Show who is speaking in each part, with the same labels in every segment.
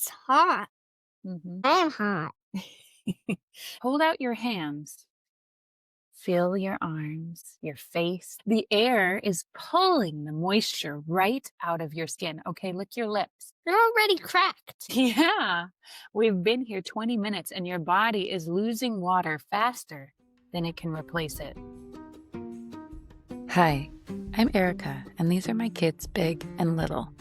Speaker 1: It's hot.
Speaker 2: Mhm.
Speaker 1: I am hot.
Speaker 2: Hold out your hands. Feel your arms, your face. The air is pulling the moisture right out of your skin. Okay, lick your lips.
Speaker 1: They're already cracked.
Speaker 2: Yeah, we've been here 20 minutes and your body is losing water faster than it can replace it. Hi, I'm Erica, and these are my kids, big and little.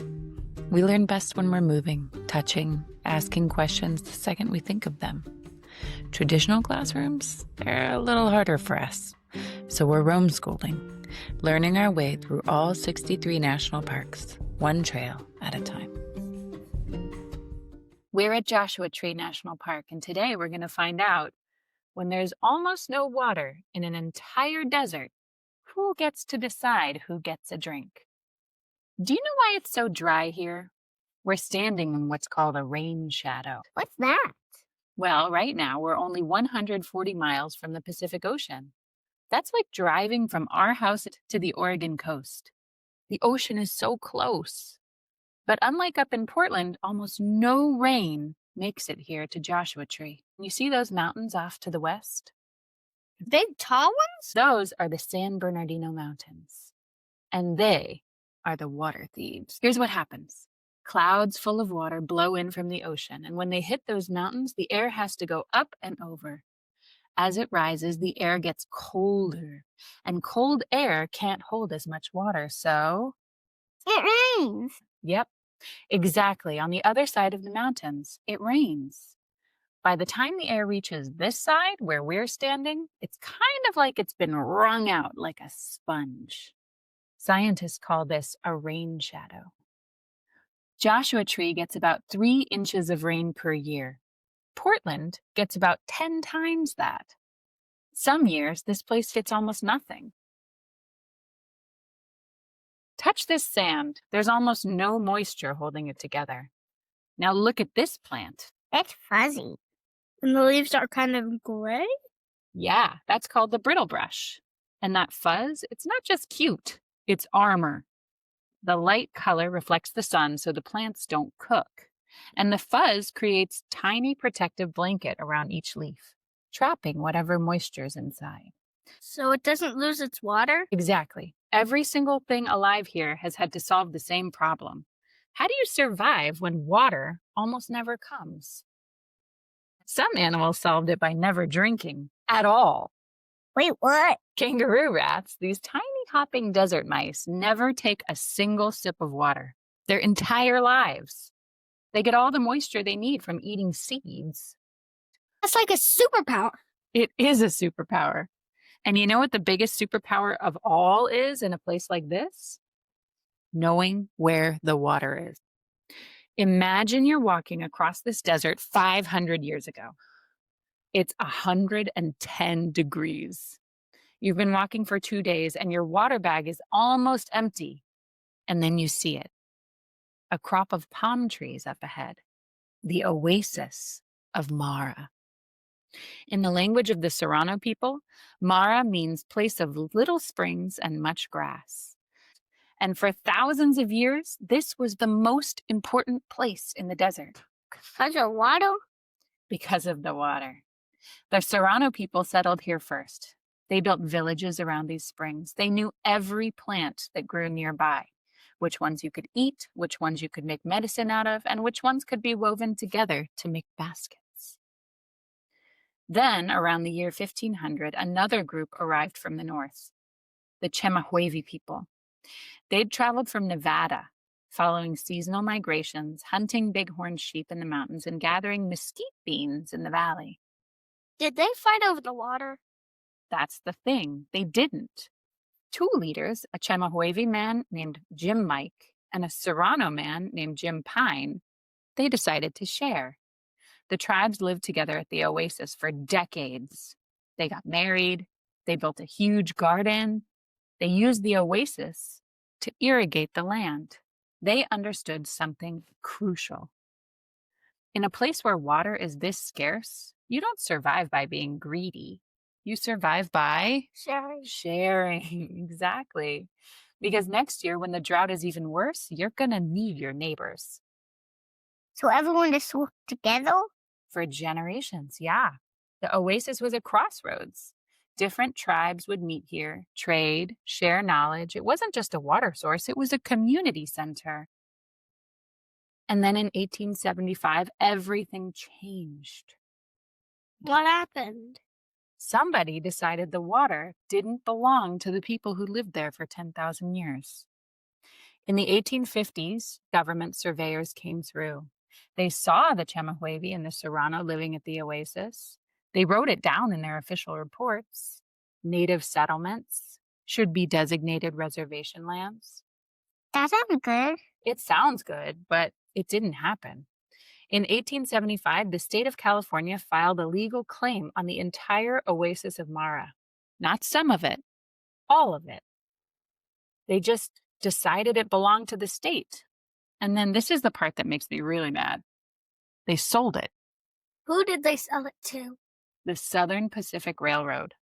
Speaker 2: We learn best when we're moving, touching, asking questions the second we think of them. Traditional classrooms, they're a little harder for us. So we're homeschooling, learning our way through all 63 national parks, one trail at a time. We're at Joshua Tree National Park, and today we're going to find out when there's almost no water in an entire desert, who gets to decide who gets a drink? Do you know why it's so dry here? We're standing in what's called a rain shadow.
Speaker 1: What's that?
Speaker 2: Well, right now we're only 140 miles from the Pacific Ocean. That's like driving from our house to the Oregon coast. The ocean is so close. But unlike up in Portland, almost no rain makes it here to Joshua Tree. You see those mountains off to the west?
Speaker 1: Big tall ones?
Speaker 2: Those are the San Bernardino Mountains. And they are the water thieves. Here's what happens. Clouds full of water blow in from the ocean, and when they hit those mountains, the air has to go up and over. As it rises, the air gets colder, and cold air can't hold as much water, so...
Speaker 1: It rains.
Speaker 2: Yep, exactly. On the other side of the mountains, it rains. By the time the air reaches this side, where we're standing, it's kind of like it's been wrung out like a sponge. Scientists call this a rain shadow. Joshua Tree gets about 3 inches of rain per year. Portland gets about 10 times that. Some years, this place gets almost nothing. Touch this sand. There's almost no moisture holding it together. Now look at this plant.
Speaker 1: It's fuzzy. And the leaves are kind of gray?
Speaker 2: Yeah, that's called the brittle brush. And that fuzz, it's not just cute, it's armor. The light color reflects the sun so the plants don't cook. And the fuzz creates tiny protective blanket around each leaf, trapping whatever moisture's inside.
Speaker 1: So it doesn't lose its water?
Speaker 2: Exactly. Every single thing alive here has had to solve the same problem. How do you survive when water almost never comes? Some animals solved it by never drinking at all.
Speaker 1: Wait, what?
Speaker 2: Kangaroo rats, these tiny hopping desert mice, never take a single sip of water their entire lives. They get all the moisture they need from eating seeds.
Speaker 1: That's like a superpower.
Speaker 2: It is a superpower. And you know what the biggest superpower of all is in a place like this? Knowing where the water is. Imagine you're walking across this desert 500 years ago. It's 110 degrees. You've been walking for 2 days and your water bag is almost empty. And then you see it. A crop of palm trees up ahead. The Oasis of Mara. In the language of the Serrano people, Mara means place of little springs and much grass. And for thousands of years, this was the most important place in the desert.
Speaker 1: Because of water?
Speaker 2: Because of the water. The Serrano people settled here first. They built villages around these springs. They knew every plant that grew nearby, which ones you could eat, which ones you could make medicine out of, and which ones could be woven together to make baskets. Then, around the year 1500, another group arrived from the north, the Chemehuevi people. They'd traveled from Nevada, following seasonal migrations, hunting bighorn sheep in the mountains, and gathering mesquite beans in the valley.
Speaker 1: Did they fight over the water?
Speaker 2: That's the thing. They didn't. 2 leaders, a Chemehuevi man named Jim Mike and a Serrano man named Jim Pine, they decided to share. The tribes lived together at the oasis for decades. They got married. They built a huge garden. They used the oasis to irrigate the land. They understood something crucial. In a place where water is this scarce, you don't survive by being greedy. You survive by sharing. Exactly. Because next year, when the drought is even worse, you're going to need your neighbors.
Speaker 1: So everyone just worked together?
Speaker 2: For generations, yeah. The oasis was a crossroads. Different tribes would meet here, trade, share knowledge. It wasn't just a water source, it was a community center. And then in 1875, everything changed.
Speaker 1: What happened?
Speaker 2: Somebody decided the water didn't belong to the people who lived there for 10,000 years. In the 1850s, government surveyors came through. They saw the Chemehuevi and the Serrano living at the oasis. They wrote it down in their official reports. Native settlements should be designated reservation lands.
Speaker 1: That sounds good.
Speaker 2: It sounds good, but it didn't happen. In 1875, the state of California filed a legal claim on the entire Oasis of Mara. Not some of it, all of it. They just decided it belonged to the state. And then this is the part that makes me really mad. They sold it.
Speaker 1: Who did they sell it to?
Speaker 2: The Southern Pacific Railroad.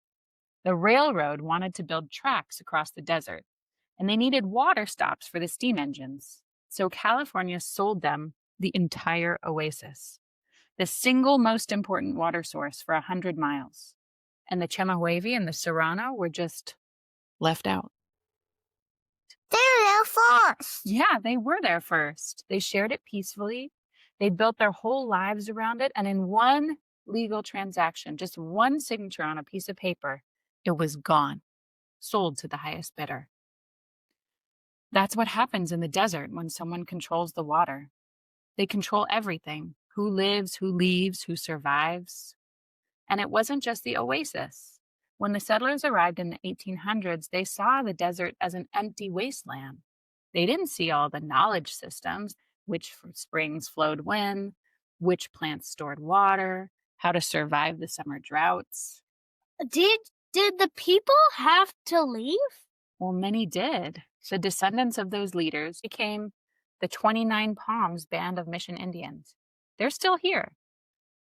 Speaker 2: The railroad wanted to build tracks across the desert, and they needed water stops for the steam engines. So California sold them the entire oasis, the single most important water source for 100 miles. And the Chemehuevi and the Serrano were just left out.
Speaker 1: They were there first.
Speaker 2: Yeah, they were there first. They shared it peacefully. They built their whole lives around it. And in one legal transaction, just one signature on a piece of paper, it was gone, sold to the highest bidder. That's what happens in the desert when someone controls the water. They control everything: who lives, who leaves, who survives. And it wasn't just the oasis. When the settlers arrived in the 1800s, they saw the desert as an empty wasteland. They didn't see all the knowledge systems, which springs flowed when, which plants stored water, how to survive the summer droughts.
Speaker 1: Did the people have to leave?
Speaker 2: Well, many did. The descendants of those leaders became the 29 Palms Band of Mission Indians. They're still here.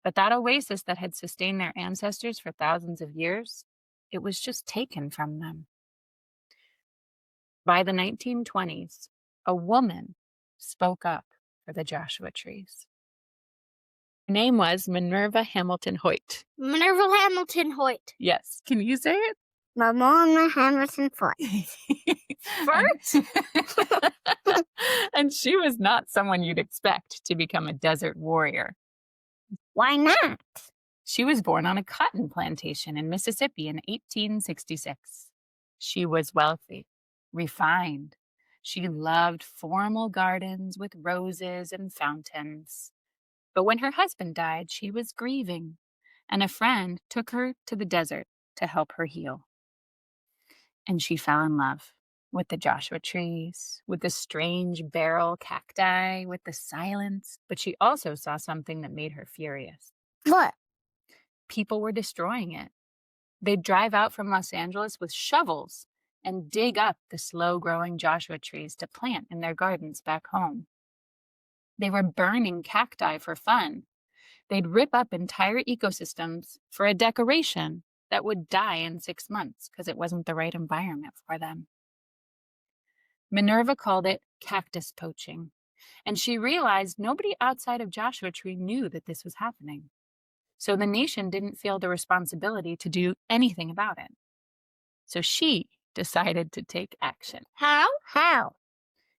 Speaker 2: But that oasis that had sustained their ancestors for thousands of years, it was just taken from them. By the 1920s, a woman spoke up for the Joshua trees. Her name was Minerva Hamilton Hoyt.
Speaker 1: Minerva Hamilton Hoyt.
Speaker 2: Yes. Can you say it?
Speaker 1: Minerva Hamilton Hoyt. First?
Speaker 2: And she was not someone you'd expect to become a desert warrior.
Speaker 1: Why not?
Speaker 2: She was born on a cotton plantation in Mississippi in 1866. She was wealthy, refined. She loved formal gardens with roses and fountains. But when her husband died, she was grieving, and a friend took her to the desert to help her heal. And she fell in love with the Joshua trees, with the strange barrel cacti, with the silence. But she also saw something that made her furious.
Speaker 1: What?
Speaker 2: People were destroying it. They'd drive out from Los Angeles with shovels and dig up the slow-growing Joshua trees to plant in their gardens back home. They were burning cacti for fun. They'd rip up entire ecosystems for a decoration that would die in 6 months because it wasn't the right environment for them. Minerva called it cactus poaching, and she realized nobody outside of Joshua Tree knew that this was happening. So the nation didn't feel the responsibility to do anything about it. So she decided to take action.
Speaker 1: How?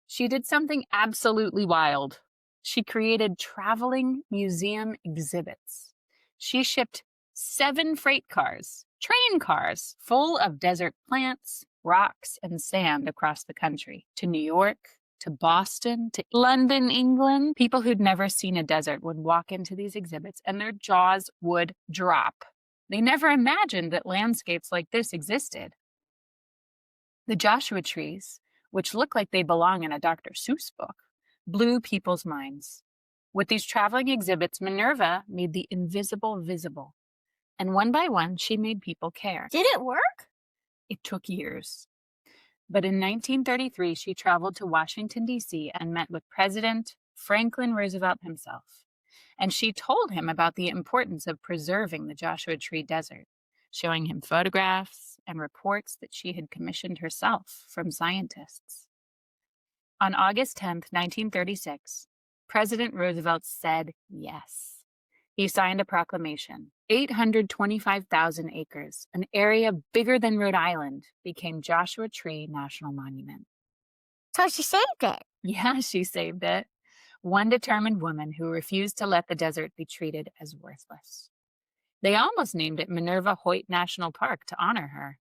Speaker 2: She did something absolutely wild. She created traveling museum exhibits. She shipped 7 freight cars, train cars, full of desert plants, rocks, and sand across the country to New York, to Boston, to London, England. People who'd never seen a desert would walk into these exhibits and their jaws would drop. They never imagined that landscapes like this existed. The Joshua trees, which look like they belong in a Dr. Seuss book, blew people's minds. With these traveling exhibits, Minerva made the invisible visible. And one by one, she made people care.
Speaker 1: Did it work?
Speaker 2: It took years. But in 1933, she traveled to Washington, D.C. and met with President Franklin Roosevelt himself. And she told him about the importance of preserving the Joshua Tree Desert, showing him photographs and reports that she had commissioned herself from scientists. On August 10, 1936, President Roosevelt said yes. He signed a proclamation. 825,000 acres, an area bigger than Rhode Island, became Joshua Tree National Monument.
Speaker 1: So she saved it.
Speaker 2: Yeah, she saved it. One determined woman who refused to let the desert be treated as worthless. They almost named it Minerva Hoyt National Park to honor her.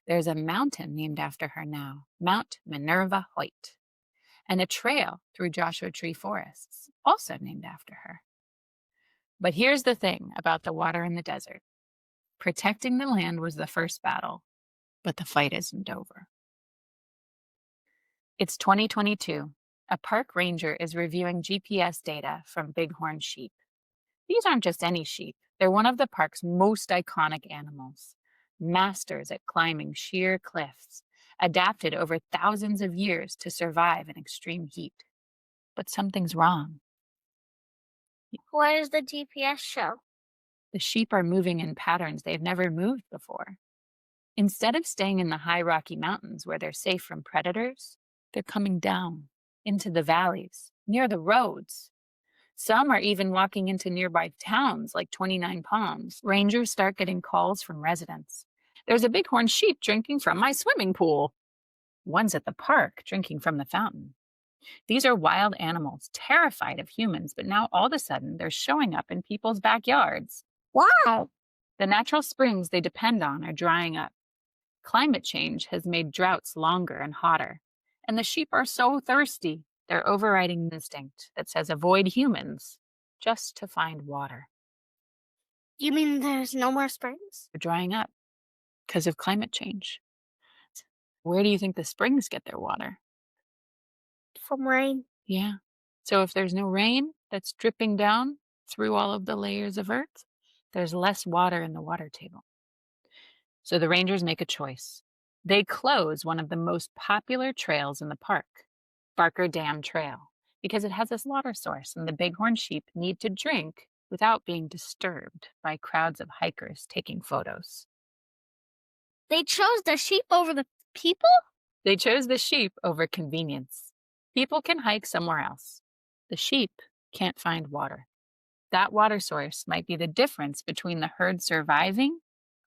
Speaker 2: There's a mountain named after her now, Mount Minerva Hoyt, and a trail through Joshua Tree forests, also named after her. But here's the thing about the water in the desert. Protecting the land was the first battle, but the fight isn't over. It's 2022. A park ranger is reviewing GPS data from bighorn sheep. These aren't just any sheep. They're one of the park's most iconic animals. Masters at climbing sheer cliffs, adapted over thousands of years to survive in extreme heat. But something's wrong.
Speaker 1: What does the GPS show?
Speaker 2: The sheep are moving in patterns they've never moved before. Instead of staying in the high Rocky Mountains where they're safe from predators, they're coming down into the valleys, near the roads. Some are even walking into nearby towns like 29 Palms. Rangers start getting calls from residents. There's a bighorn sheep drinking from my swimming pool. One's at the park drinking from the fountain. These are wild animals, terrified of humans, but now all of a sudden they're showing up in people's backyards.
Speaker 1: Why?
Speaker 2: The natural springs they depend on are drying up. Climate change has made droughts longer and hotter, and the sheep are so thirsty, they're overriding instinct that says avoid humans just to find water.
Speaker 1: You mean there's no more springs?
Speaker 2: They're drying up because of climate change. Where do you think the springs get their water?
Speaker 1: From rain.
Speaker 2: Yeah. So if there's no rain that's dripping down through all of the layers of earth, there's less water in the water table. So the rangers make a choice. They close one of the most popular trails in the park, Barker Dam Trail, because it has this water source and the bighorn sheep need to drink without being disturbed by crowds of hikers taking photos.
Speaker 1: They chose the sheep over the people?
Speaker 2: They chose the sheep over convenience. People can hike somewhere else. The sheep can't find water. That water source might be the difference between the herd surviving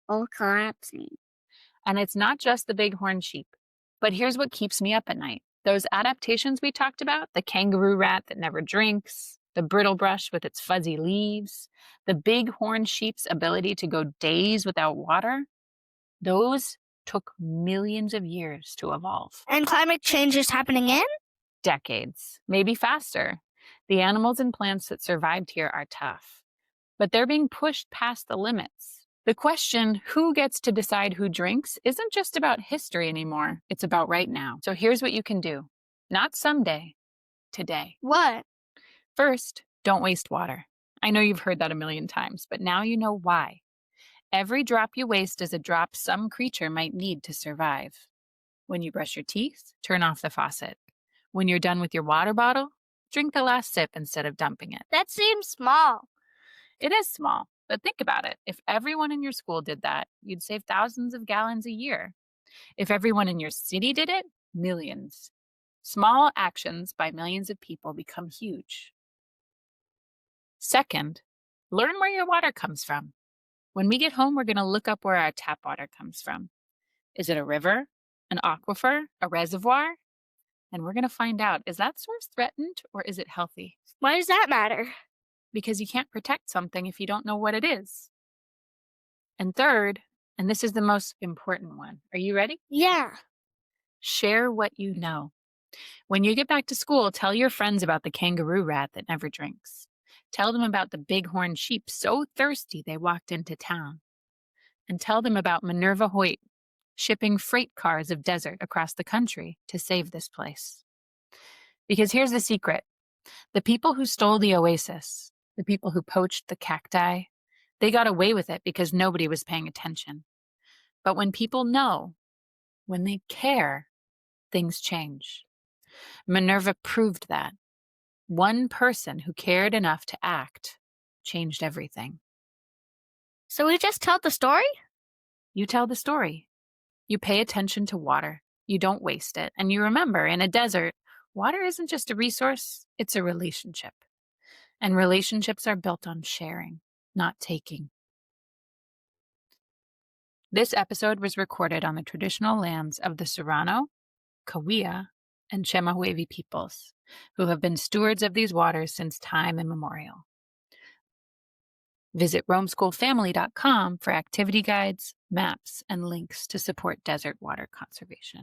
Speaker 1: Or collapsing.
Speaker 2: and it's not just the bighorn sheep. But here's what keeps me up at night. Those adaptations we talked about, the kangaroo rat that never drinks, the brittlebrush with its fuzzy leaves, the bighorn sheep's ability to go days without water, those took millions of years to evolve.
Speaker 1: And climate change is happening in?
Speaker 2: Decades, maybe faster. The animals and plants that survived here are tough, but they're being pushed past the limits. The question, who gets to decide who drinks, isn't just about history anymore. It's about right now. So here's what you can do. Not someday, today.
Speaker 1: What?
Speaker 2: First, don't waste water. I know you've heard that a million times, but now you know why. Every drop you waste is a drop some creature might need to survive. When you brush your teeth, turn off the faucet. When you're done with your water bottle, drink the last sip instead of dumping it.
Speaker 1: That seems small.
Speaker 2: It is small, but think about it. If everyone in your school did that, you'd save thousands of gallons a year. If everyone in your city did it, millions. Small actions by millions of people become huge. Second, learn where your water comes from. When we get home, we're going to look up where our tap water comes from. Is it a river, an aquifer, a reservoir? And we're going to find out, is that source threatened or is it healthy?
Speaker 1: Why does that matter?
Speaker 2: Because you can't protect something if you don't know what it is. And third, and this is the most important one. Are you ready?
Speaker 1: Yeah.
Speaker 2: Share what you know. When you get back to school, tell your friends about the kangaroo rat that never drinks. Tell them about the bighorn sheep so thirsty they walked into town. And tell them about Minerva Hoyt shipping freight cars of desert across the country to save this place. Because here's the secret. The people who stole the oasis, the people who poached the cacti, they got away with it because nobody was paying attention. But when people know, when they care, things change. Minerva proved that. One person who cared enough to act changed everything.
Speaker 1: So we just tell the story?
Speaker 2: You tell the story. You pay attention to water. You don't waste it. And you remember, in a desert, Water isn't just a resource, it's a relationship. And relationships are built on sharing, not taking. This episode was recorded on the traditional lands of the Serrano, Cahuilla, and Chemehuevi peoples, who have been stewards of these waters since time immemorial. Visit roamschoolfamily.com for activity guides, maps, and links to support desert water conservation.